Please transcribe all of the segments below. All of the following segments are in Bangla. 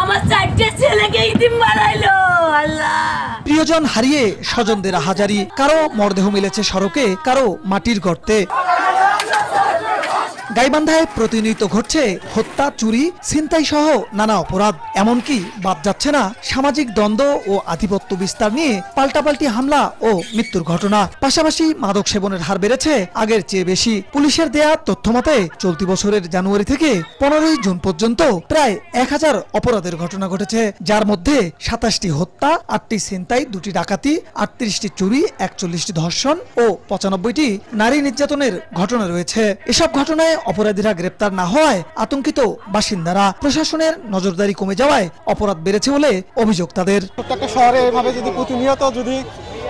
আমার চারটে ছেলেকে ইতিম বানাইলো আল্লাহ। প্রিয়জন হারিয়ে স্বজনদের হাজারি, কারো মরদেহ মিলেছে সড়কে, কারো মাটির গর্তে। গাইবান্ধায় প্রতিনিয়ত ঘটছে হত্যা, চুরি, ছিনতাই সহ নানা অপরাধ। এমনকি বাদ যাচ্ছে না সামাজিক দ্বন্দ্ব ও আধিপত্য বিস্তার নিয়ে পাল্টাপাল্টি হামলা ও মৃত্যুর ঘটনা। পাশাপাশি মাদক সেবনের হার বেড়েছে আগের চেয়ে বেশি। পুলিশের দেয়া তথ্য মতে চলতি বছরের জানুয়ারি থেকে 15 জুন পর্যন্ত প্রায় 1000 অপরাধের ঘটনা ঘটেছে, যার মধ্যে 27টি হত্যা, 8টি ছিনতাই, 2টি ডাকাতি, 38টি চুরি, 41টি ধর্ষণ ও 95টি নারী নির্যাতনের ঘটনা রয়েছে। এসব ঘটনায় অপরাধীরা গ্রেপ্তার না হওয়ায় আতঙ্কিত বাসিন্দারা। প্রশাসনের নজরদারি কমে যাওয়ায় অপরাধ বেড়েছে বলে অভিযোগ তাদের। প্রত্যেকটা শহরে এভাবে যদি প্রতিনিয়ত যদি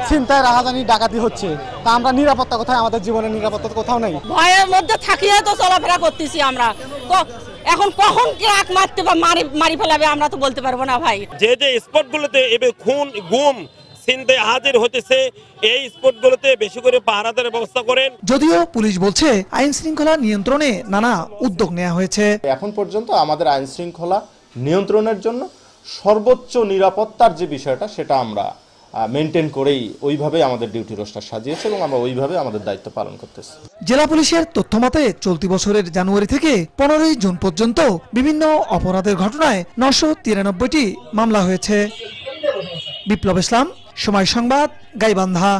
ছিনতাই, রাহাজানি, ডাকাতি হচ্ছে, তা আমরা নিরাপত্তা কোথায়? আমাদের জীবনের নিরাপত্তা কোথাও নেই। ভয়ের মধ্যে থাকিয়ে তো চলাফেরা করতেছি আমরা। এখন কখন ট্রাক মারতে বা মারি ফেলাবে আমরা তো বলতে পারবো না ভাই। যে স্পটগুলোতে এবার খুন, গুম, ছিনতাই হাজির হতেছে, এই স্পটগুলোতে বেশি করে পাহারাদার ব্যবস্থা করেন। যদিও পুলিশ বলছে আইন শৃঙ্খলা নিয়ন্ত্রণে নানা উদ্যোগ নেওয়া হয়েছে। এখন পর্যন্ত আমাদের আইন শৃঙ্খলা নিয়ন্ত্রণের জন্য সর্বোচ্চ নিরাপত্তার যে বিষয়টা, সেটা আমরা মেনটেন করেই ওইভাবে আমাদের ডিউটি রোস্টার সাজিয়েছে এবং আমরা ওইভাবে আমাদের দায়িত্ব পালন করতেছি। জেলা পুলিশের তথ্য মতে চলতি বছরের জানুয়ারি থেকে 15 জুন পর্যন্ত বিভিন্ন অপরাধের ঘটনায় 993টি মামলা হয়েছে। বিপ্লব ইসলাম, সময় সংবাদ, গাইবান্ধা।